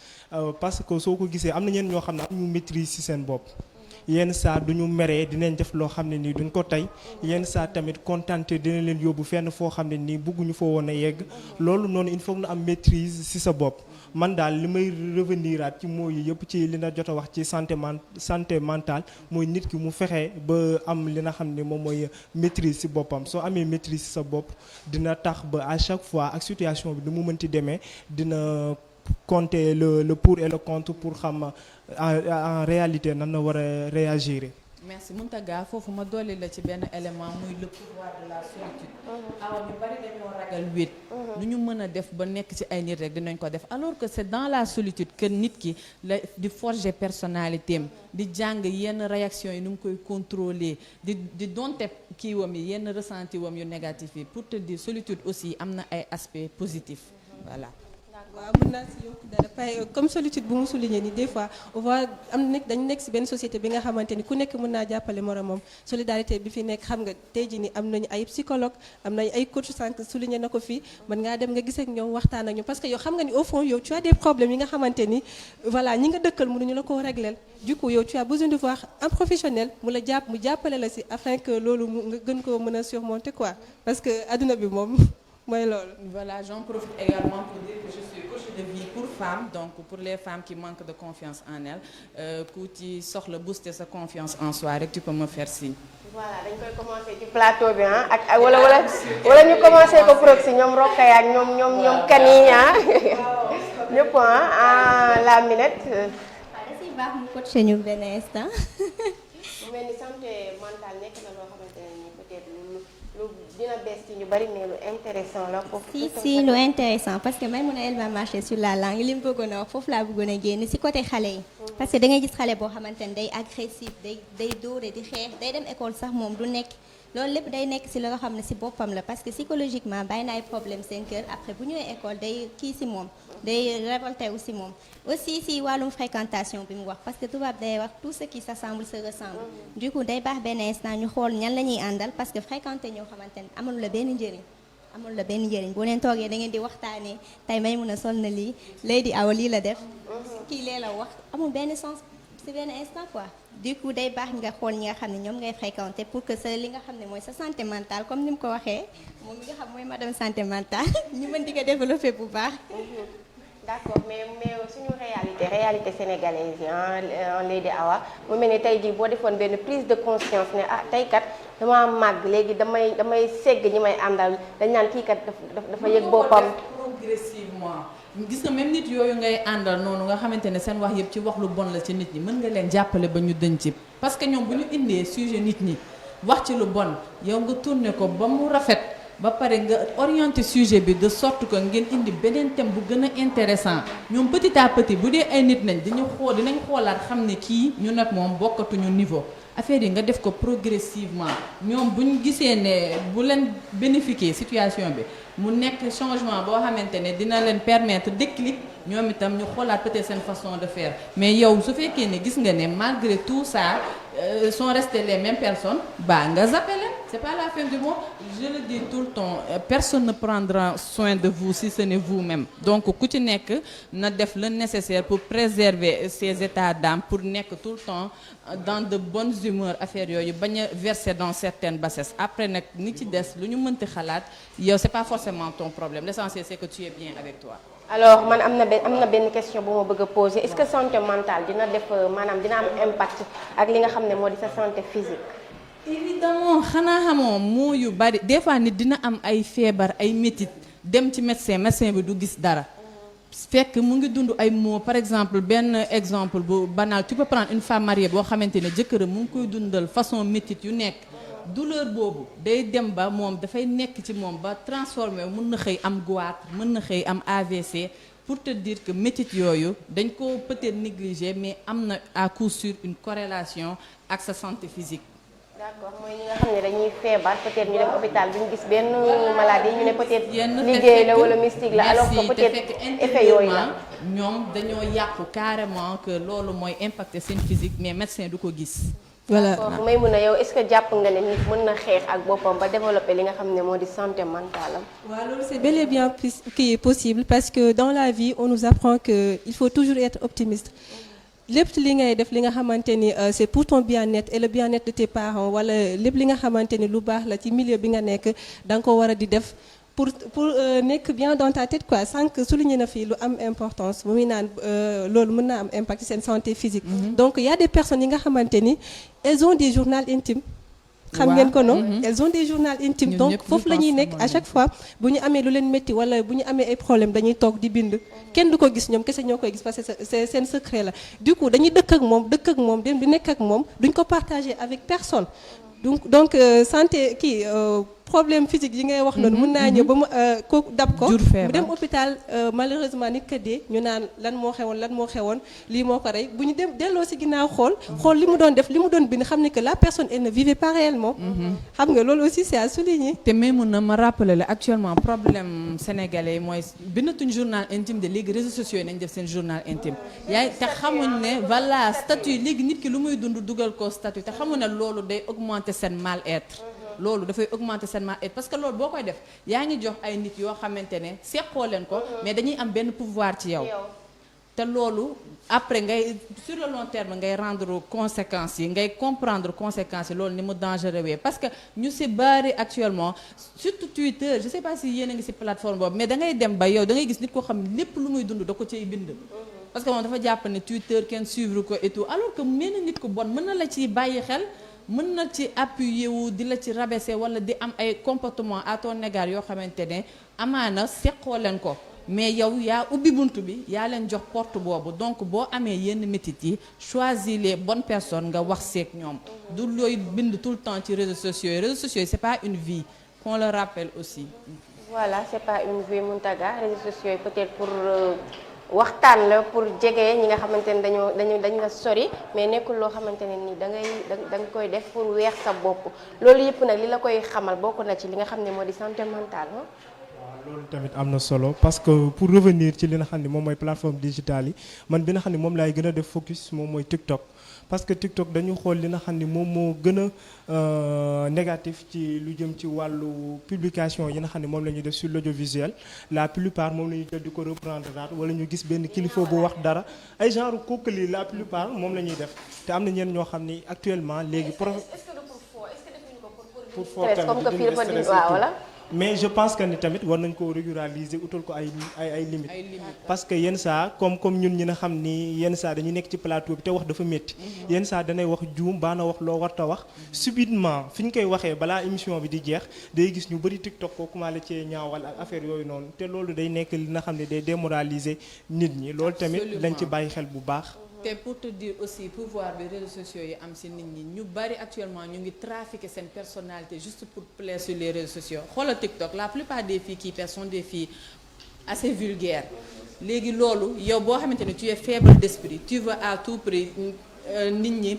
parce que soo ko gisee am na ñenn ñoo xam ne am ñu maîtrise ci seen bopp yenn saa duñu meree dinañ def loo xam ne nii duñ ko tey yenn saa tamit kontante dina leen yóbbu fenn foo xam ne nii bëgguñu fa woon a yegg loolu noonu il faut na am maîtrise ci sa bopp man daal li may revenir at ci mooy yëpp ci li na jot a wax ci santé mentale mooy nit ki mu fexe ba am li nga xam ne moom mooy maîtrise ci boppam soo amee maîtrise ci sa bopp dina tax ba à chaque fois ak situation bi ni mu mënti demee dina compter le pour et le contre pour xam en réalité nan na war a réagir. merci Mountaga foofu ma dolli la ci benn élément muy le pouvoir de la solitude. awa ñu bari dañoo ragal wéet. lu ñu mën a def ba nekk ci ay nit rek dinañ ko def alors que c'est dans la solitude que nit ki la di forger personnalité am di jàng yenn réaction yi nu mu koy contrôler di donte kiiwam yi yenn ressenti wam yu négatif yi pour te dire solitude aussi am na ay aspects positifs voilà. waaw mën naa si yokk dara pay comme solitude bu mu souligné ni des fois on voit am na dañu nekk si benn société bi nga xamante ni ku nekk mën naa jàppale moromam solidarité bi fi nekk xam nga tey jii ni am nañu ay psychologue am nañu ay coach sànq souligné na ko fii mën ngaa dem nga gis ak ñoom waxtaan ak ñoom parce que yow xam nga ni au fond yow tu as des problèmes yi nga xamante ni voilà ñi nga dëkkal mënuñu la koo régleel du coup yow tu as besoin de voir un professionnel mu jàppale la si afin que loolu nga gën koo mën a surmonter quoi parce que adduna bi moom mooy loolu. Voilà, j'en profite également pour dire que je suis coach de vie pour femmes, donc pour les femmes qui manquent de confiance en elles. Ku ci soxla booster sa confiance en soi rek tu peux me faire signe. voilà dañ koy commencer ci plateau bi ak wala ñu commencer ko proxy ñoom Rokhaya ak ñoom Kani ñëpp la minute. waaw da ciy baax mu coaché ñu benn instant. mu mel ni santé mentale nekk na loo xamante ne nii peut-être lu dina bees ci ñu bari mais lu intéressant la. si lu intéressant parce que même elle va marcher sur la langue li mu bëggoon a wax foofu laa bëggoon a génn si côté xale yi. parce que da ngay gis xale boo xamante ne day agressif day dóore di xeex day dem école sax moom du nekk. loolu lépp day nekk si la nga xam ne si boppam la parce que psychologiquement bàyyi na ay problème seen kër après bu ñëwee école day kii si moom day révolté wu si moom aussi si wàllum fréquentation bi mu wax parce que tubaab day wax tout ce qui s'assemble se ressemble du coup day baax benn instant ñu xool ñan la ñuy àndal parce que fréquenté ñoo xamante ne amul la benn njëriñ boo leen toogee da ngeen di waxtaanee tey may mun a sol na lii Lady Awa lii la def kii lee la wax amul benn sens si benn instant quoi du coup day baax nga xool ñi nga xam ne ñoom ngay fréquenter pour que sa li nga xam ne mooy sa santé mentale comme ni mu ko waxee moom mi nga xam mooy madame santé mentale ñu mën di ko développer bu baax. d'accord mais suñu réalité sénégalaise en Lady Awa mu mel ni tey jii boo defoon benn prise de conscience ne tey kat dama màgg léegi damay segg ñi may àndal dañ naan kii kat dafa yëg boppam. progressivement. gis nga même nit yooyu ngay àndal noonu nga xamante ne seen wax yëpp ci wax lu bon la ci nit ñi mën nga leen jàppale ba ñu dëñ ci parce que ñoom bu ñu indee sujet nit ñi wax ci lu bon yow nga tourné ko ba mu rafet ba pare nga orienté sujet bi de sorte que ngeen indi beneen thème bu gën a intéressant ñoom petit à petit bu dee ay nit nañ dinañ xoolaat xam ne kii ñu nag moom bokkatuñu niveau affaire yi nga def ko progressivement ñoom bu ñu gisee ne bu leen bénéficier situation bi mu nekk changement boo xamante ne dina leen permettre déclic ñoom itam ñu xoolaat peut-être seen façon de faire mais yow su fekkee ne gis nga ne malgré tout ça sont restés les mêmes personnes nga zappé leen c'est pas la fin du monde. Je le dis tout le temps, personne ne prendra soin de vous si ce n'est vous-même. Donc ku ci nekk na def le nécessaire pour préserver ses états d'âme, pour nekk tout le temps dans de bonnes humeurs, affaires yooyu bañ a verser dans certaines bassesses. Après nag ni ci des lu ñu mënti xalaat yow c'est pas forcément ton problème. L'essentiel c'est que tu es bien avec toi. alors man am na benn question bu ma bëgg a poser est-ce que santé mentale dina def maanaam dina am impact ak li nga xam ne moo di sa santé physique. évidemment xanaa xamoo moo yu bari des fois nit dina am ay feebar ay métit dem ci médecin bi du gis dara fekk mu ngi dund ay maux. Par exemple benn exemple bu banal, tu peux prendre une femme mariée boo xamante ne jëkkëram mu ngi koy dundal façon métit yu nekk, douleur boobu day dem ba moom dafay nekk ci moom ba transformé mën na xëy am goitre, mën na xëy am AVC. Pour te dire que métit yooyu dañ ko peut-être négligé, mais am na à coup sûr une corrélation ak sa santé physique. d'accord mooy ñi nga xam ne dañuy feebar peut-être ñu dem hôpital duñu gis benn maladie ñu ne peut-être liggéey la wala mystique la, alors que peut-être effet yooyu la ñoom dañoo yàqu carrément que loolu mooy impacter seen physique, mais médecin du ko gis. voilà may mun a yow est-ce que jàpp nga ne nit mën na xeex ak boppam ba développer li nga xam ne moo di santé mentale am. waaw loolu c'est bel et bien qui est possible, parce que dans la vie on nous apprend que il faut toujours être optimiste. lépp li ngay def li nga xamante ni c'est pour ton bien-être et le bien-être de tes parents, wala lépp li nga xamante ni lu baax la ci milieu bi nga nekk da nga ko war a di def pour nekk bien dans ta tête quoi. Sànq souligné na fii lu am importance bu muy naan loolu mën naa am impact ci seen santé physique. Donc il y a des personnes yi nga xamante ni elles ont des journaux intimes. xam ngeen ko non elles ont des journaux intimes, donc foofu la ñuy nekk à chaque fois bu ñu amee lu leen métti wala bu ñu amee ay problème dañuy toog di bind. kenn du ko gis, ñoom kese ñoo koy gis parce que c'est seen secret la. Du coup dañuy dëkk ak moom dem di nekk ak moom duñ ko partager avec personne. donc santé kii problème physique yi ngay wax noonu mën naa ñëw ba mu ko dab ko mu dem hôpital malheureusement nit ka dee ñu naan lan moo xewoon lii moo ko rey. bu ñu dem delloo ci ginnaaw xool li mu doon def li mu doon bind xam ne que la personne elle ne vivait pas réellement. xam nga loolu aussi c'est à souligner. te may mun na ma rappeler la actuellement problème sénégalais mooy bindatuñ journal intime de léegi réseaux sociaux yi nañ def seen journal intime. yaay te xamuñ ne voilà statut léegi nit ki lu muy dund dugal ko statut te xamuñ ne loolu day augmenter seen mal-être. loolu dafay augmenter seen mal-être parce que loolu boo koy def yaa ngi jox ay nit yoo xamante ne seqoo leen ko mais dañuy am benn pouvoir ci yow. te loolu après ngay sur le long terme ngay rendre conséquences yi, ngay comprendre conséquences yi, loolu ni mu dangereux parce que ñu si bari actuellement surtout Twitter, je sais pas si yéen a ngi si plateforme boobu, mais da ngay dem ba yow da ngay gis nit koo xam ne lépp lu muy dund da ko ciy bind. parce que moom dafa jàpp ne Twitter kenn suivre ko et tout, alors que mel na nit ko bon mën na la ciy bàyyi xel. mën na ci appuyer wu di la ci rabaisser wala di am ay comportement à ton égard yoo xamante ne amaana seqoo leen ko, mais yow yaa ubbi bunt bi yaa leen jox porte boobu. Donc boo amee yenn métit yi choisis les bonnes personnes nga wax seeg ñoom. du looy bind tout le temps ci réseaux sociaux yi c'est pas une vie, qu'on le rappelle aussi. Voilà, c'est pas une vie Mountaga. Réseaux sociaux yi peut-être pour waxtaan la, pour jege ñi nga xamante ne dañ la sori, mais nekkul loo xamante ne nii da nga koy def pour weex sa bopp. loolu yëpp nag li la koy xamal bokk na ci li nga xam ne moo di santé mentale. waaw loolu tamit am na solo parce que pour revenir ci li nga xam ne moom mooy plateforme digitale yi, man bi nga xam ne moom laay gën a def focus moom mooy TikTok. parce que TikTok dañu xool li nga xam ne moom moo gën a négatif ci lu jëm ci wàllu publication yi nga xam ne moom la ñuy def sur l'audiovisuel. La plupart moom la ñuy jël di ko reprendre wala ñu gis benn kilifa bu wax dara ay genre kookali, la plupart moom la ñuy def te am na ñenn ñoo xam ni actuellement léegi est-ce que pour foo tamit comme que fii dafa di waaw wala. mais je pense que ni tamit war nañ koo régulariser utal ko ay limites. parce que yenn saa comme ñun ñi nga xam ni yenn saa dañuy nekk ci plateau bi te wax dafa métti. yenn saa danay wax juum baa na wax loo warta wax subitement fi ñu koy waxee balaa émission bi di jeex day gis ñu bëri TikTok ko commencé cee ñaawal ak affaire yooyu noonu te loolu day nekk li nga xam ne day démoraliser nit ñi. loolu tamit dañ ci bàyyi xel bu baax. te pour te dire aussi pouvoir bi réseaux sociaux yi am ci nit ñi ñu bari actuellement ñu ngi trafiquer seen personnalité juste pour plaire sur les réseaux sociaux. xoolal TikTok, la plupart des filles qui sont des filles assez vulgaires. léegi loolu yow boo xamante ne tu es faible d'esprit, tu veux à tout prix nit ñi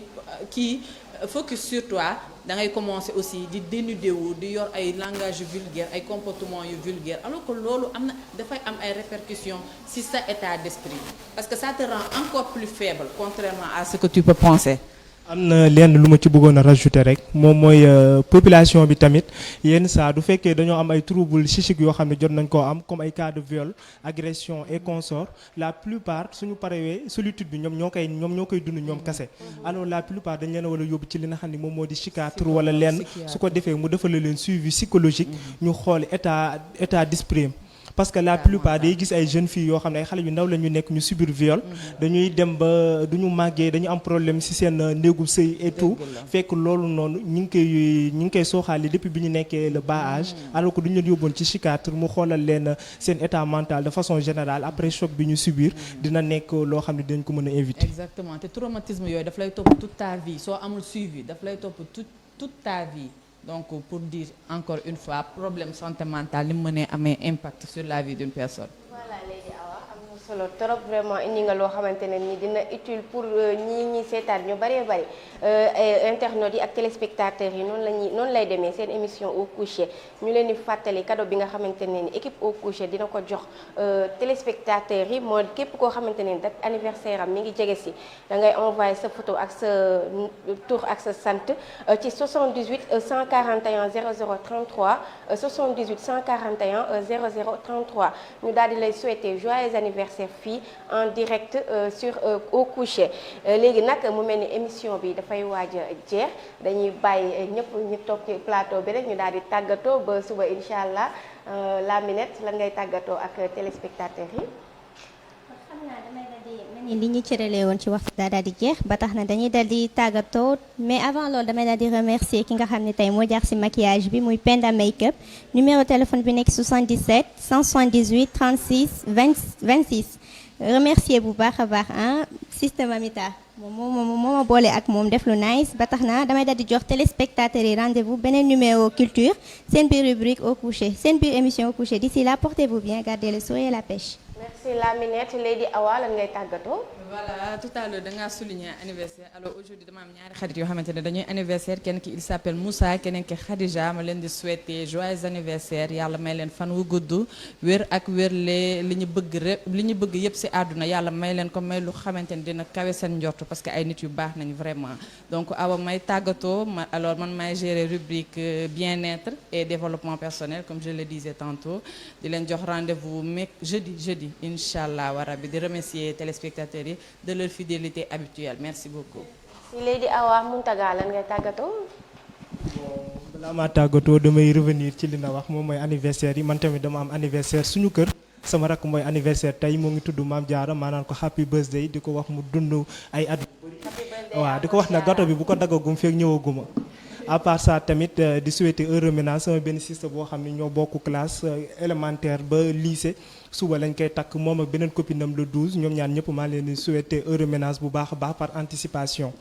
kii focus sur toi, da ngay commencer aussi di dénuder wu di yor ay langage vulgaire, ay comportement yu vulgaire, alors que loolu am na dafay am ay répercussions ci sa état d'esprit parce que ça te rend encore plus faible contrairement à ce que tu peux penser. am na lenn lu ma ci bëggoon a rajouter rek moom mooy population bi tamit yenn saa du fekkee dañoo am ay troubles psychiques yoo xam ne jot nañ koo am comme ay cas de viol agression et consort la plupart suñu parewee solitude bi ñoom ñoo koy dund ñoom kese alors la plupart dañ leen a war a yóbbu ci li nga xam ne moom moo di psychiatre wala lenn su ko defee mu defal leen suivi psychologique ñu xool état d'esprit parce que la plupart day gis ay jeunes filles yoo xam ne ay xale yu ndaw la ñu nekk ñu subir viol dañuy dem ba du ñu màggee dañu am problème ci seen néegu sëy et tout fekk loolu noonu ñu ngi koy sooxaale depuis bi ñu nekkee le bas âge alors que duñu leen yóbboon ci psychiatre mu xoolal leen seen état mental de façon générale après choc bi ñu subir dina nekk loo xam ne dinañ ko mën a éviter. Exactement te traumatisme yooyu daf lay topp toute ta vie soo amul suivi daf lay topp toute ta vie. Donc pour dire encore une fois problème santé mentale ni mu mënee amee impact sur la vie d'une personne. Voilà Lady Awa am na solo trop vraiment indi nga loo xamante ne ni dina utile pour ñi seetaan ñu bëree bëri internautes yi ak téléspectateurs yi noonu lay demee seen émission Au Coucher ñu leen di fàttali cadeau bi nga xamante ne ni équipe Au Coucher dina ko jox téléspectateurs yi moo képp koo xamante ne ni date anniversaire am mi ngi jege si da ngay envoyer sa photo ak sa tur ak sa sant ci 78 141 00 33 78 141 00 33 ñu daal di lay souhaiter joyeux anniversaire fii en direct sur Au Coucher léegi nag mu mel ni émission bi dafay waaj a jeex dañuy bàyyi ñëpp ñu toog ci plateau bi rek ñu daal di tàggatoo ba suba incha allah la minette lan ngay tàggatoo ak téléspectateurs yi. xam naa damay daal di mel ni li ñu cëralee woon ci waxtu daal di jeex ba tax na dañuy daal di tàggatoo mais avant loolu damay daal di remercier ki nga xam ne tey moo jaar ci maquillage bi muy Penda Make-up numéro téléphone bi nekk 77 178 36 26 remercier bu baax a baax système Amita moo ma boole ak moom def lu nice ba tax na damay daal di jox téléspectateurs yi rendez-vous beneen numéro culture seen biir rubrique Au Coucher seen biir émission Au Coucher d'ici là portez-vous bien gardez le sourire et la pêche. Merci la minette Lady Awa lan ngay tàggatoo. Voilà tout à l'heure da ngaa souligner anniversaire alors aujourd'hui dama am ñaari xarit yoo xamante ne dañuy anniversaire kenn ki il s'appelle Moussa keneen ki Khadija ma leen di souhaiter joyeux anniversaire yàlla may leen fan wu gudd wér ak wérle li ñu bëgg yëpp ci àdduna yàlla may leen ko may lu xamante ne dina kawe seen njort parce que ay nit yu baax nañu vraiment donc Awa may tàggatoo alors man may gérer rubrique bien-être et développement personnel comme je le disais tantôt di leen jox rendez-vous jeudi Inch'Allah wa rabbi di remercier téléspectateurs yi de leur fidélité habituelle merci beaucoup. si Lady Awa Mountaga lan ngay tàggatoo. balaa maa tàggatoo damay revenir ci li na wax moom mooy anniversaire yi man tamit dama am anniversaire suñu kër sama rakk mooy anniversaire tey moo ngi tudd Maam Diarra maanaam ko happy birthday di ko wax mu dund ay at yu bëri waaw di ko wax na gâteau bi bu ko daggagum feek ñëwaguma à part ça tamit di souhaiter heureux ménage sama benn sister boo xam ne ñoo bokk classe élémentaire ba lycée suba lañ koy takk moom ak beneen copinam le 12 ñoom ñaan ñëpp maa leen di souhaiter heureux ménage bu baax a baax par anticipation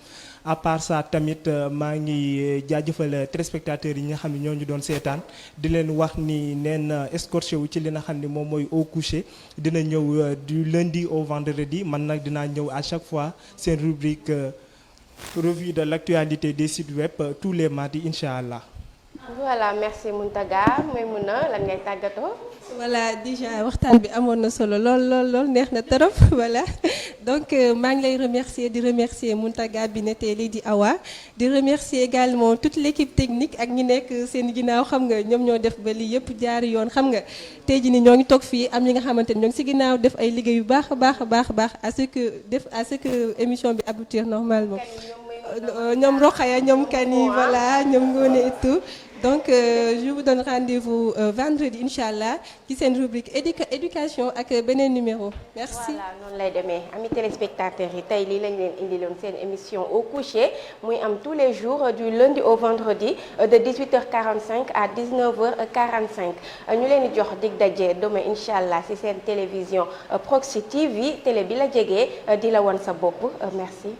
à part ça tamit maa ngi jaajëfal téléspectateurs yi nga xam ne ñoo ñu doon seetaan di leen wax ni neen escorché wu ci li nga xam ne moom mooy Au Coucher dina ñëw du lundi au vendredi man nag dinaa ñëw à chaque fois seen rubrique revue de l'actualité des sites web tous les mardis incha allah. voilà merci Mountaga Maimouna lan ngay tàggatoo. voilà déjà waxtaan bi amoon na solo lool neex na trop voilà donc maa ngi lay remercier Mountaga Binete Lady Awa di remercier également toute l'équipe technique ak ñi nekk seen ginnaaw xam nga ñoom ñoo def ba lii yëpp jaar yoon xam nga tey jii ni ñoo ngi toog fii am ñi nga xamante ni ñoo ngi si ginnaaw def ay liggéey yu baax a baax à ce que émission bi aboutir normalement ñoom Rokhaya ñoom Kani voilà ñoom Ngone et tout donc je vous donne rendez-vous vendredi inchallah ci seen rubrique éducation ak beneen numéro merci. voilà noonu lay demee amis téléspectateurs yi tey lii lañ leen indiloon seen émission Au Coucher muy am tous les jours du lundi au vendredi de 18h45 à 19h45 ñu leen di jox dig daje demain inchallah ci seen télévision Proxi TV télé bi la jege di la wan sa bopp merci.